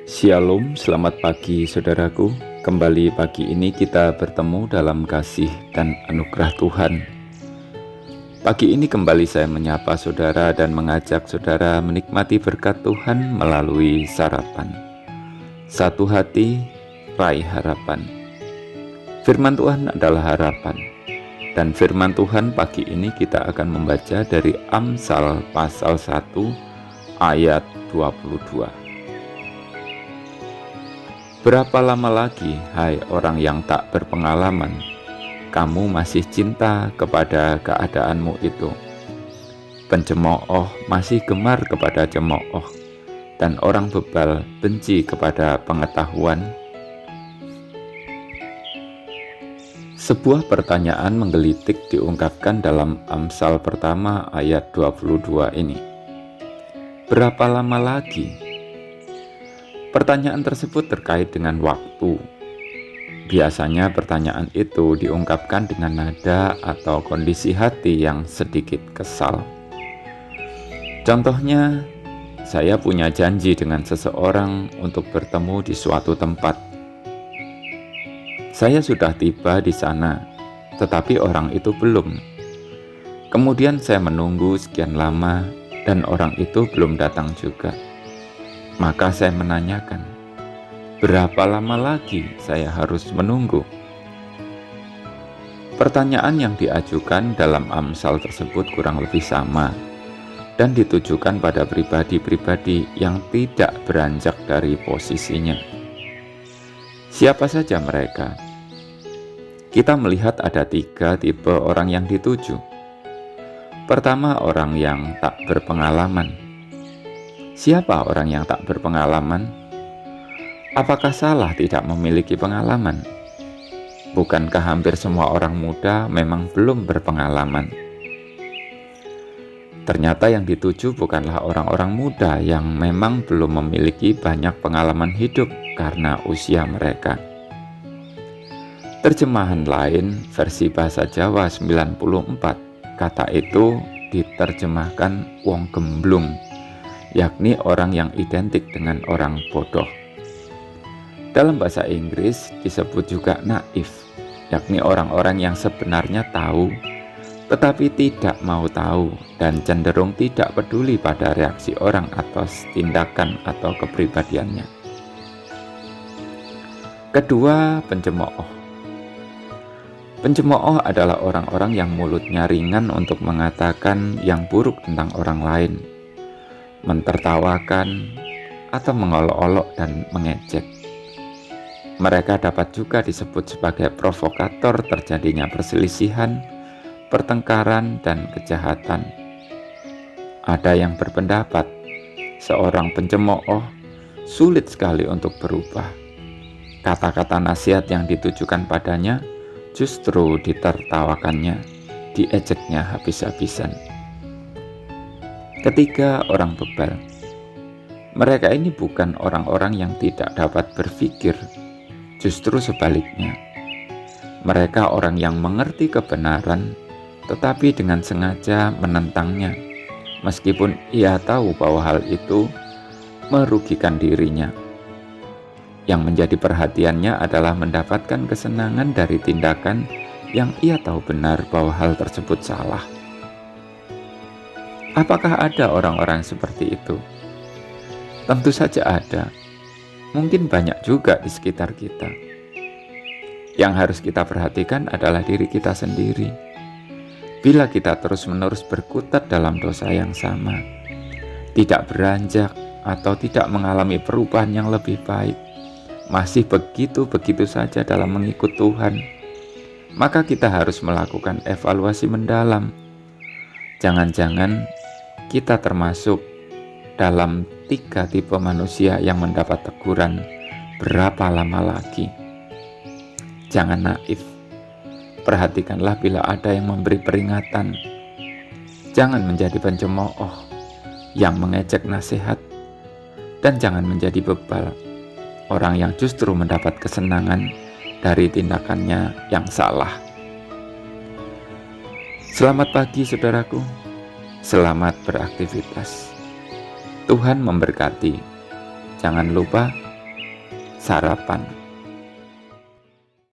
Shalom, selamat pagi saudaraku. Kembali pagi ini kita bertemu dalam kasih dan anugerah Tuhan. Pagi ini kembali saya menyapa saudara dan mengajak saudara menikmati berkat Tuhan melalui sarapan. Satu hati, raih harapan. Firman Tuhan adalah harapan. Dan firman Tuhan pagi ini kita akan membaca dari Amsal pasal 1 ayat 22. Berapa lama lagi, hai orang yang tak berpengalaman, kamu masih cinta kepada keadaanmu itu? Pencemooh masih gemar kepada cemooh, dan orang bebal benci kepada pengetahuan. Sebuah pertanyaan menggelitik diungkapkan dalam Amsal pertama ayat 22 ini. Berapa lama lagi? Pertanyaan tersebut terkait dengan waktu. Biasanya pertanyaan itu diungkapkan dengan nada atau kondisi hati yang sedikit kesal. Contohnya, saya punya janji dengan seseorang untuk bertemu di suatu tempat. Saya sudah tiba di sana, tetapi orang itu belum. Kemudian saya menunggu sekian lama dan orang itu belum datang juga. Maka saya menanyakan, berapa lama lagi saya harus menunggu? Pertanyaan yang diajukan dalam Amsal tersebut kurang lebih sama dan ditujukan pada pribadi-pribadi yang tidak beranjak dari posisinya. Siapa saja mereka? Kita melihat ada 3 tipe orang yang dituju. Pertama, orang yang tak berpengalaman. Siapa orang yang tak berpengalaman? Apakah salah tidak memiliki pengalaman? Bukankah hampir semua orang muda memang belum berpengalaman? Ternyata yang dituju bukanlah orang-orang muda yang memang belum memiliki banyak pengalaman hidup karena usia mereka. Terjemahan lain versi bahasa Jawa 94, kata itu diterjemahkan wong gemblung, yakni orang yang identik dengan orang bodoh. Dalam bahasa Inggris disebut juga naif, yakni orang-orang yang sebenarnya tahu, tetapi tidak mau tahu dan cenderung tidak peduli pada reaksi orang atas tindakan atau kepribadiannya. Kedua, pencemooh. Pencemooh adalah orang-orang yang mulutnya ringan untuk mengatakan yang buruk tentang orang lain, mentertawakan, atau mengolok-olok dan mengejek. Mereka dapat juga disebut sebagai provokator terjadinya perselisihan, pertengkaran, dan kejahatan. Ada yang berpendapat seorang pencemooh sulit sekali untuk berubah. Kata-kata nasihat yang ditujukan padanya justru ditertawakannya, diejeknya habis-habisan. Ketiga, orang bebal. Mereka ini bukan orang-orang yang tidak dapat berpikir, justru sebaliknya. Mereka orang yang mengerti kebenaran, tetapi dengan sengaja menentangnya, meskipun ia tahu bahwa hal itu merugikan dirinya. Yang menjadi perhatiannya adalah mendapatkan kesenangan dari tindakan yang ia tahu benar bahwa hal tersebut salah. Apakah ada orang-orang seperti itu? Tentu saja ada. Mungkin banyak juga di sekitar kita. Yang harus kita perhatikan adalah diri kita sendiri. Bila kita terus-menerus berkutat dalam dosa yang sama, tidak beranjak atau tidak mengalami perubahan yang lebih baik, masih begitu-begitu saja dalam mengikut Tuhan, maka kita harus melakukan evaluasi mendalam. Jangan-jangan kita termasuk dalam 3 tipe manusia yang mendapat teguran berapa lama lagi. Jangan naif. Perhatikanlah bila ada yang memberi peringatan. Jangan menjadi pencemooh yang mengejek nasihat, dan jangan menjadi bebal, orang yang justru mendapat kesenangan dari tindakannya yang salah. Selamat pagi saudaraku. Selamat beraktivitas. Tuhan memberkati. Jangan lupa sarapan